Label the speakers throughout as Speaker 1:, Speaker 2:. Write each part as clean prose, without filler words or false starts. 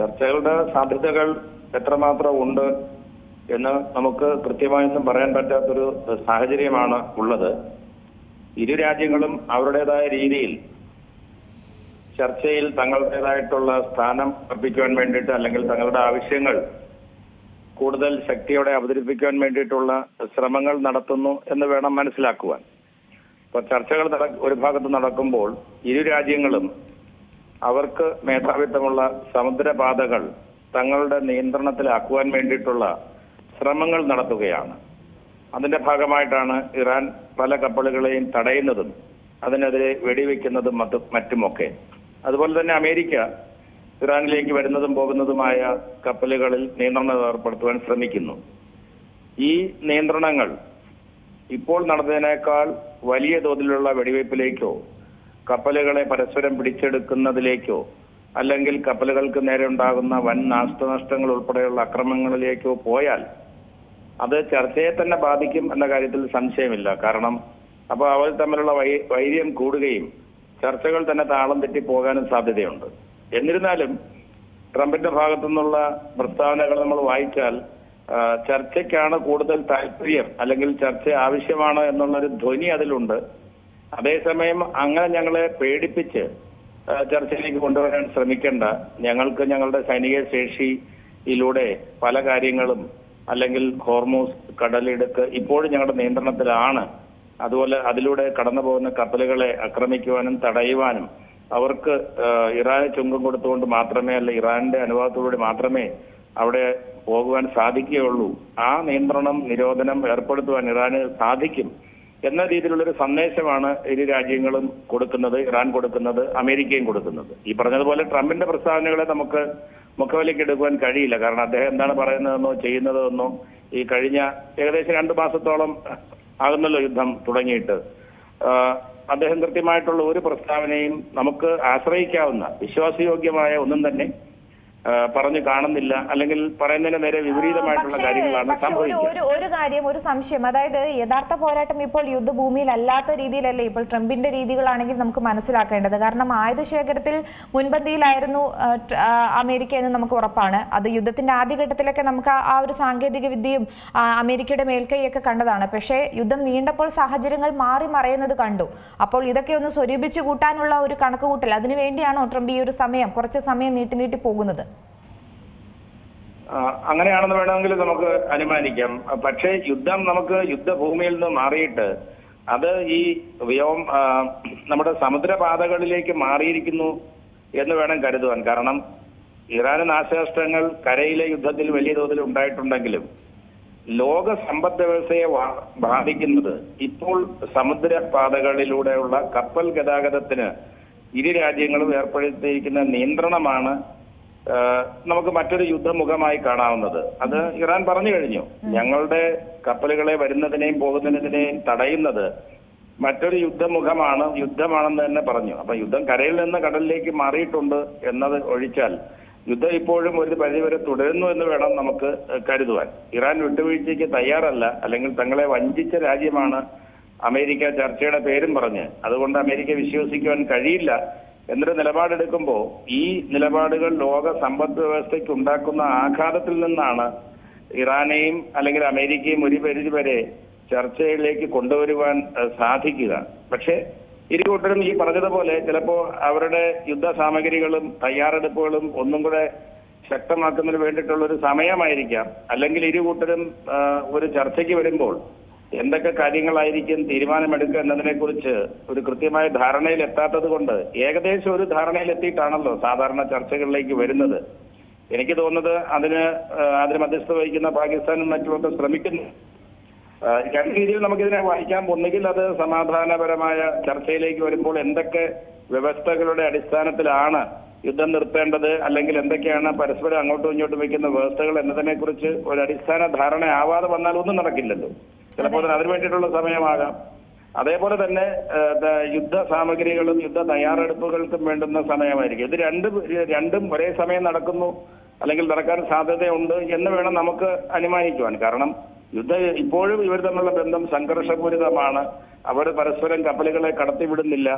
Speaker 1: ചർച്ചകളുടെ സാധ്യതകൾ എത്രമാത്രം ഉണ്ട് എന്ന് നമുക്ക് കൃത്യമായൊന്നും പറയാൻ പറ്റാത്തൊരു സാഹചര്യമാണ് ഉള്ളത്. ഇരു രാജ്യങ്ങളും അവരുടേതായ രീതിയിൽ ചർച്ചയിൽ തങ്ങളുടേതായിട്ടുള്ള സ്ഥാനം ഉറപ്പിക്കുവാൻ വേണ്ടിയിട്ട് അല്ലെങ്കിൽ തങ്ങളുടെ ആവശ്യങ്ങൾ കൂടുതൽ ശക്തിയോടെ അവതരിപ്പിക്കുവാൻ വേണ്ടിയിട്ടുള്ള ശ്രമങ്ങൾ നടത്തുന്നു എന്ന് വേണം മനസ്സിലാക്കുവാൻ. ഇപ്പൊ ചർച്ചകൾ ഒരു ഭാഗത്ത് നടക്കുമ്പോൾ ഇരു രാജ്യങ്ങളും അവർക്ക് മേധാവിത്വമുള്ള സമുദ്രപാതകൾ തങ്ങളുടെ നിയന്ത്രണത്തിലാക്കുവാൻ വേണ്ടിയിട്ടുള്ള ശ്രമങ്ങൾ നടത്തുകയാണ്. അതിന്റെ ഭാഗമായിട്ടാണ് ഇറാൻ പല കപ്പലുകളെയും തടയുന്നതും അതിനെതിരെ വെടിവെക്കുന്നതും മറ്റുമൊക്കെ. അതുപോലെ തന്നെ അമേരിക്ക ഇറാനിലേക്ക് വരുന്നതും പോകുന്നതുമായ കപ്പലുകളിൽ നിയന്ത്രണം ഏർപ്പെടുത്തുവാൻ ശ്രമിക്കുന്നു. ഈ നിയന്ത്രണങ്ങൾ ഇപ്പോൾ നടന്നതിനേക്കാൾ വലിയ തോതിലുള്ള വെടിവയ്പ്പിലേക്കോ കപ്പലുകളെ പരസ്പരം പിടിച്ചെടുക്കുന്നതിലേക്കോ അല്ലെങ്കിൽ കപ്പലുകൾക്ക് നേരെ ഉണ്ടാകുന്ന വൻ നാശനഷ്ടങ്ങൾ ഉൾപ്പെടെയുള്ള അക്രമങ്ങളിലേക്കോ പോയാൽ അത് ചർച്ചയെ തന്നെ ബാധിക്കും എന്ന കാര്യത്തിൽ സംശയമില്ല. കാരണം അപ്പോൾ അവർ തമ്മിലുള്ള വൈര്യം കൂടുകയും ചർച്ചകൾ തന്നെ താളം തെറ്റി പോകാനും സാധ്യതയുണ്ട്. എന്നിരുന്നാലും ട്രംപിന്റെ ഭാഗത്തു നിന്നുള്ള പ്രസ്താവനകൾ നമ്മൾ വായിച്ചാൽ ചർച്ചയ്ക്കാണ് കൂടുതൽ താല്പര്യം അല്ലെങ്കിൽ ചർച്ച ആവശ്യമാണ് എന്നുള്ളൊരു ധ്വനി അതിലുണ്ട്. അതേസമയം അങ്ങനെ ഞങ്ങളെ പേടിപ്പിച്ച് ചർച്ചയിലേക്ക് കൊണ്ടുവരാൻ ശ്രമിക്കേണ്ട, ഞങ്ങൾക്ക് ഞങ്ങളുടെ സൈനിക ശേഷിയിലൂടെ പല കാര്യങ്ങളും അല്ലെങ്കിൽ ഹോർമൂസ് കടലിടുക്ക് ഇപ്പോഴും ഞങ്ങളുടെ നിയന്ത്രണത്തിലാണ്. അതുപോലെ അതിലൂടെ കടന്നു പോകുന്ന കപ്പലുകളെ ആക്രമിക്കുവാനും തടയുവാനും അവർക്ക് ഇറാന് ചുങ്കം കൊടുത്തുകൊണ്ട് മാത്രമേ അല്ല ഇറാന്റെ അനുവാദത്തോടുകൂടി മാത്രമേ അവിടെ പോകുവാൻ സാധിക്കുകയുള്ളൂ. ആ നിരോധനം ഏർപ്പെടുത്തുവാൻ ഇറാന് സാധിക്കും എന്ന രീതിയിലുള്ളൊരു സന്ദേശമാണ് ഇരു രാജ്യങ്ങളും കൊടുക്കുന്നത്, ഇറാൻ കൊടുക്കുന്നത്, അമേരിക്കയും കൊടുക്കുന്നത്. ഈ പറഞ്ഞതുപോലെ ട്രംപിന്റെ പ്രസ്താവനകളെ നമുക്ക് മുഖവിലേക്ക് എടുക്കുവാൻ കഴിയില്ല. കാരണം അദ്ദേഹം എന്താണ് പറയുന്നതെന്നോ ചെയ്യുന്നതെന്നോ ഈ കഴിഞ്ഞ ഏകദേശം 2 മാസത്തോളം ആകുന്നല്ലോ യുദ്ധം തുടങ്ങിയിട്ട്, അദ്ദേഹം കൃത്യമായിട്ടുള്ള ഒരു പ്രസ്താവനയും നമുക്ക് ആശ്രയിക്കാവുന്ന വിശ്വാസയോഗ്യമായ ഒന്നും തന്നെ പറഞ്ഞു കാണുന്നില്ല, അല്ലെങ്കിൽ പറയുന്നതിന് നേരെ വിപരീതമായിട്ടുള്ള കാര്യങ്ങളാണ് സംഭവിക്കുന്നത്.
Speaker 2: ഒരു കാര്യം, ഒരു സംശയം, അതായത് യഥാർത്ഥ പോരാട്ടം ഇപ്പോൾ യുദ്ധഭൂമിയിലല്ലാത്ത രീതിയിലല്ലേ ഇപ്പോൾ ട്രംപിന്റെ രീതികളാണെങ്കിൽ നമുക്ക് മനസ്സിലാക്കേണ്ടത്. കാരണം ആയുധ ശേഖരത്തിൽ മുൻപന്തിയിലായിരുന്നു അമേരിക്ക എന്ന് നമുക്ക് ഉറപ്പാണ്. അത് യുദ്ധത്തിന്റെ ആദ്യഘട്ടത്തിലൊക്കെ നമുക്ക് ആ ഒരു സാങ്കേതിക വിദ്യയും അമേരിക്കയുടെ മേൽക്കൈയൊക്കെ കണ്ടതാണ്. പക്ഷേ യുദ്ധം നീണ്ടപ്പോൾ സാഹചര്യങ്ങൾ മാറി മറയുന്നത് കണ്ടു. അപ്പോൾ ഇതൊക്കെ ഒന്ന് സ്വരൂപിച്ചു കൂട്ടാനുള്ള ഒരു കണക്കുകൂട്ടൽ, അതിനുവേണ്ടിയാണോ ട്രംപ് ഈ ഒരു കുറച്ച് സമയം നീട്ടി പോകുന്നത്?
Speaker 1: അങ്ങനെയാണെന്ന് വേണമെങ്കിൽ നമുക്ക് അനുമാനിക്കാം. പക്ഷേ യുദ്ധം നമുക്ക് യുദ്ധഭൂമിയിൽ നിന്ന് മാറിയിട്ട് അത് ഈ നമ്മുടെ സമുദ്രപാതകളിലേക്ക് മാറിയിരിക്കുന്നു എന്ന് വേണം കരുതുവാൻ. കാരണം ഇറാന് നാശനഷ്ടങ്ങൾ കരയിലെ യുദ്ധത്തിൽ വലിയ തോതിൽ ഉണ്ടായിട്ടുണ്ടെങ്കിലും ലോക സമ്പദ് വ്യവസ്ഥയെ ബാധിക്കുന്നത് ഇപ്പോൾ സമുദ്രപാതകളിലൂടെയുള്ള കപ്പൽ ഗതാഗതത്തിന് ഇരു രാജ്യങ്ങളും ഏർപ്പെടുത്തിയിരിക്കുന്ന നിയന്ത്രണമാണ് നമുക്ക് മറ്റൊരു യുദ്ധമുഖമായി കാണാവുന്നത്. അത് ഇറാൻ പറഞ്ഞു കഴിഞ്ഞു, ഞങ്ങളുടെ കപ്പലുകളെ വരുന്നതിനെയും പോകുന്നതിനെയും തടയുന്നത് മറ്റൊരു യുദ്ധമാണെന്ന് തന്നെ പറഞ്ഞു. അപ്പൊ യുദ്ധം കരയിൽ നിന്ന് കടലിലേക്ക് മാറിയിട്ടുണ്ട് എന്നത് ഒഴിച്ചാൽ യുദ്ധം ഇപ്പോഴും ഒരു പരിധിവരെ തുടരുന്നു എന്ന് വേണം നമുക്ക് കരുതുവാൻ. ഇറാൻ വിട്ടുവീഴ്ചയ്ക്ക് തയ്യാറല്ല, അല്ലെങ്കിൽ തങ്ങളെ വഞ്ചിച്ച രാജ്യമാണ് അമേരിക്ക ചർച്ചയുടെ പേരും പറഞ്ഞ്. അതുകൊണ്ട് അമേരിക്ക വിശ്വസിക്കുവാൻ കഴിയില്ല എന്നൊരു നിലപാടെടുക്കുമ്പോൾ ഈ നിലപാടുകൾ ലോക സമ്പദ് വ്യവസ്ഥയ്ക്ക് ഉണ്ടാക്കുന്ന ആഘാതത്തിൽ നിന്നാണ് ഇറാനെയും അല്ലെങ്കിൽ അമേരിക്കയും ഒരു പരിധി വരെ ചർച്ചയിലേക്ക് കൊണ്ടുവരുവാൻ സാധിക്കുക. പക്ഷേ ഇരു കൂട്ടരും ഈ പറഞ്ഞതുപോലെ ചിലപ്പോൾ അവരുടെ യുദ്ധ സാമഗ്രികളും തയ്യാറെടുപ്പുകളും ഒന്നും കൂടെ ശക്തമാക്കുന്നതിന് വേണ്ടിയിട്ടുള്ള ഒരു സമയമായിരിക്കാം. അല്ലെങ്കിൽ ഇരു കൂട്ടരും ഒരു ചർച്ചയ്ക്ക് വരുമ്പോൾ എന്തൊക്കെ കാര്യങ്ങളായിരിക്കും തീരുമാനമെടുക്കുക എന്നതിനെ കുറിച്ച് ഒരു കൃത്യമായ ധാരണയിൽ എത്താത്തത് കൊണ്ട് ഏകദേശം ഒരു ധാരണയിൽ എത്തിയിട്ടാണല്ലോ സാധാരണ ചർച്ചകളിലേക്ക് വരുന്നത്. എനിക്ക് തോന്നുന്നത് അതിന് മധ്യസ്ഥ വഹിക്കുന്ന പാകിസ്ഥാനും മറ്റുമൊക്കെ ശ്രമിക്കുന്നു. 2 രീതിയിൽ നമുക്കിതിനെ വായിക്കാം. ഒന്നുകിൽ അത് സമാധാനപരമായ ചർച്ചയിലേക്ക് വരുമ്പോൾ എന്തൊക്കെ വ്യവസ്ഥകളുടെ അടിസ്ഥാനത്തിലാണ് യുദ്ധം നിർത്തേണ്ടത്, അല്ലെങ്കിൽ എന്തൊക്കെയാണ് പരസ്പരം അങ്ങോട്ടും ഇങ്ങോട്ടും വയ്ക്കുന്ന വ്യവസ്ഥകൾ എന്നതിനെ കുറിച്ച് ഒരു അടിസ്ഥാന ധാരണ ആവാതെ വന്നാൽ ഒന്നും നടക്കില്ലല്ലോ. ചിലപ്പോൾ അതിന് വേണ്ടിയിട്ടുള്ള സമയമാകാം. അതേപോലെ തന്നെ യുദ്ധ സാമഗ്രികളും യുദ്ധ തയ്യാറെടുപ്പുകൾക്കും വേണ്ടുന്ന സമയമായിരിക്കും. ഇത് രണ്ടും ഒരേ സമയം നടക്കുന്നു അല്ലെങ്കിൽ നടക്കാൻ സാധ്യതയുണ്ട് എന്ന് വേണം നമുക്ക് അനുമാനിക്കുവാൻ. കാരണം ഇപ്പോഴും ഇവർ തമ്മിലുള്ള ബന്ധം സംഘർഷപൂരിതമാണ്. അവർ പരസ്പരം കപ്പലുകളെ കടത്തിവിടുന്നില്ല.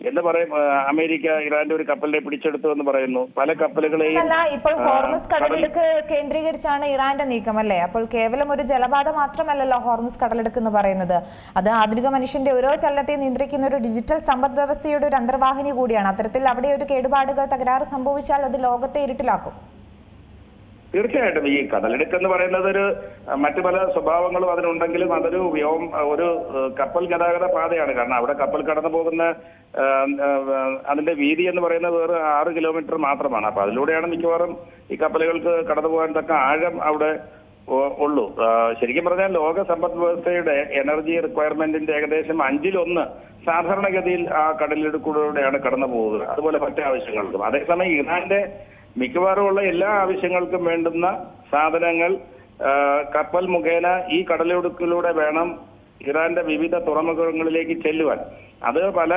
Speaker 1: എന്ന് പറയും. അമേരിക്ക ഇറാന്റെ ഒരു കപ്പലിനെ പിടിച്ചെടുത്തു എന്ന് പറയുന്നു. പല കപ്പലുകളെയും
Speaker 2: ഇപ്പോൾ ഹോർമുസ് കടലിടുക്ക് കേന്ദ്രീകരിച്ചാണ് ഇറാന്റെ നീക്കം അല്ലേ? അപ്പോൾ കേവലം ഒരു ജലപാത മാത്രമല്ലല്ലോ ഹോർമുസ് കടലിടുക്ക് എന്ന് പറയുന്നത്. അത് ആധുനിക മനുഷ്യന്റെ ഓരോ ചലനത്തെയും നിയന്ത്രിക്കുന്ന ഒരു ഡിജിറ്റൽ സമ്പദ് വ്യവസ്ഥയുടെ ഒരു അന്തർവാഹിനി കൂടിയാണ്. അത്തരത്തിൽ അവിടെ ഒരു കേടുപാടുകൾ തകരാറ് സംഭവിച്ചാൽ അത് ലോകത്തെ ഇരുട്ടിലാക്കും.
Speaker 1: തീർച്ചയായിട്ടും ഈ കടലിടുക്ക് എന്ന് പറയുന്നത് ഒരു മറ്റു പല സ്വഭാവങ്ങളും അതിനുണ്ടെങ്കിലും അതൊരു ഒരു കപ്പൽ ഗതാഗത പാതയാണ്. കാരണം അവിടെ കപ്പൽ കടന്നു പോകുന്ന അതിന്റെ വീതി എന്ന് പറയുന്നത് വേറെ 6 കിലോമീറ്റർ മാത്രമാണ്. അപ്പൊ അതിലൂടെയാണ് മിക്കവാറും ഈ കപ്പലുകൾക്ക് കടന്നു പോകാൻ തക്ക ആഴം അവിടെ ഉള്ളൂ. ശരിക്കും പറഞ്ഞാൽ ലോക സമ്പദ് വ്യവസ്ഥയുടെ എനർജി റിക്വയർമെന്റിന്റെ ഏകദേശം 1/5 സാധാരണഗതിയിൽ ആ കടലിടുക്കിലൂടെയാണ് കടന്നു പോകുന്നത്. അതുപോലെ മറ്റു ആവശ്യങ്ങൾക്കും. അതേസമയം ഇറാന്റെ മിക്കവാറും ഉള്ള എല്ലാ ആവശ്യങ്ങൾക്കും വേണ്ടുന്ന സാധനങ്ങൾ കപ്പൽ മുഖേന ഈ കടലിടുക്കിലൂടെ വേണം ഇറാന്റെ വിവിധ തുറമുഖങ്ങളിലേക്ക് ചെല്ലുവാൻ. അത് പല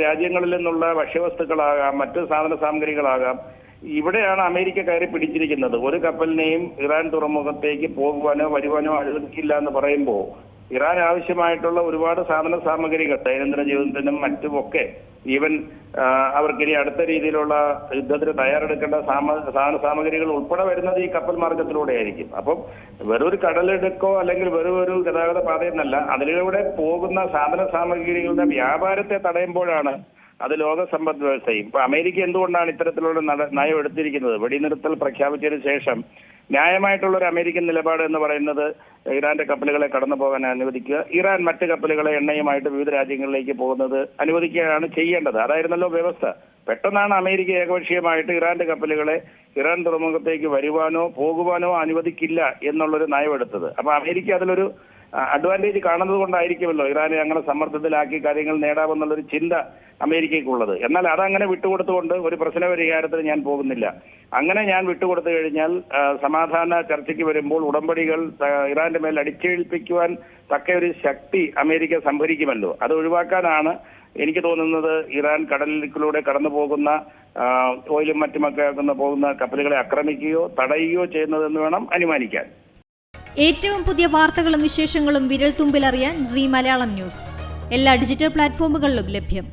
Speaker 1: രാജ്യങ്ങളിൽ നിന്നുള്ള ഭക്ഷ്യവസ്തുക്കളാകാം, മറ്റ് സാധന സാമഗ്രികളാകാം. ഇവിടെയാണ് അമേരിക്ക കയറി പിടിച്ചിരിക്കുന്നത്. ഒരു കപ്പലിനെയും ഇറാൻ തുറമുഖത്തേക്ക് പോകുവാനോ വരുവാനോ അനുവദിക്കില്ല എന്ന് പറയുമ്പോൾ ഇറാൻ ആവശ്യമായിട്ടുള്ള ഒരുപാട് സാധന സാമഗ്രികൾ ദൈനംദിന ജീവിതത്തിനും മറ്റുമൊക്കെ ഈവൻ അവർക്കിനി അടുത്ത രീതിയിലുള്ള യുദ്ധത്തിന് തയ്യാറെടുക്കേണ്ട സാധന സാമഗ്രികൾ ഉൾപ്പെടെ വരുന്നത് ഈ കപ്പൽ മാർഗത്തിലൂടെ ആയിരിക്കും. അപ്പം വെറൊരു കടലെടുക്കോ അല്ലെങ്കിൽ വെറൊരു ഗതാഗത പാതയെന്നല്ല, അതിലൂടെ പോകുന്ന സാധന സാമഗ്രികളുടെ വ്യാപാരത്തെ തടയുമ്പോഴാണ് അത് ലോക സമ്പദ് വ്യവസ്ഥയും. ഇപ്പൊ അമേരിക്ക എന്തുകൊണ്ടാണ് ഇത്തരത്തിലുള്ള നയം എടുത്തിരിക്കുന്നത്? വെടിനിർത്തൽ പ്രഖ്യാപിച്ചതിന് ശേഷം ന്യായമായിട്ടുള്ള ഒരു അമേരിക്കൻ നിലപാട് എന്ന് പറയുന്നത് ഇറാന്റെ കപ്പലുകളെ കടന്നു പോകാൻ അനുവദിക്കുക, ഇറാൻ മറ്റ് കപ്പലുകളെ എണ്ണയുമായിട്ട് വിവിധ രാജ്യങ്ങളിലേക്ക് പോകുന്നത് അനുവദിക്കുകയാണ് ചെയ്യേണ്ടത്. അതായിരുന്നല്ലോ വ്യവസ്ഥ. പെട്ടെന്നാണ് അമേരിക്ക ഏകപക്ഷീയമായിട്ട് ഇറാന്റെ കപ്പലുകളെ ഇറാൻ തുറമുഖത്തേക്ക് വരുവാനോ പോകുവാനോ അനുവദിക്കില്ല എന്നുള്ളൊരു നയമെടുത്തത്. അപ്പൊ അമേരിക്ക അതിലൊരു അഡ്വാൻറ്റേജ് കാണുന്നത് കൊണ്ടായിരിക്കുമല്ലോ ഇറാനെ അങ്ങനെ സമ്മർദ്ദത്തിലാക്കി കാര്യങ്ങൾ നേടാമെന്നുള്ളൊരു ചിന്ത അമേരിക്കയ്ക്കുള്ളത്. എന്നാൽ അതങ്ങനെ വിട്ടുകൊടുത്തുകൊണ്ട് ഒരു പ്രശ്ന പരിഹാരത്തിന് ഞാൻ പോകുന്നില്ല. അങ്ങനെ ഞാൻ വിട്ടുകൊടുത്തു കഴിഞ്ഞാൽ സമാധാന ചർച്ചയ്ക്ക് വരുമ്പോൾ ഉടമ്പടികൾ ഇറാന്റെ മേൽ അടിച്ചേൽപ്പിക്കുവാൻ തക്ക ഒരു ശക്തി അമേരിക്ക സംഭരിക്കുമല്ലോ. അത് ഒഴിവാക്കാനാണ് എനിക്ക് തോന്നുന്നത് ഇറാൻ കടലിലൂടെ കടന്നു പോകുന്ന ഓയിലും മറ്റുമൊക്കെ പോകുന്ന കപ്പലുകളെ ആക്രമിക്കുകയോ തടയുകയോ ചെയ്യുന്നതെന്ന് വേണം അനുമാനിക്കാൻ.
Speaker 3: ഏറ്റവും പുതിയ വാർത്തകളും വിശേഷങ്ങളും വിരൽ തുമ്പിലറിയാൻ സീ മലയാളം ന്യൂസ് എല്ലാ ഡിജിറ്റൽ പ്ലാറ്റ്ഫോമുകളിലും ലഭ്യം.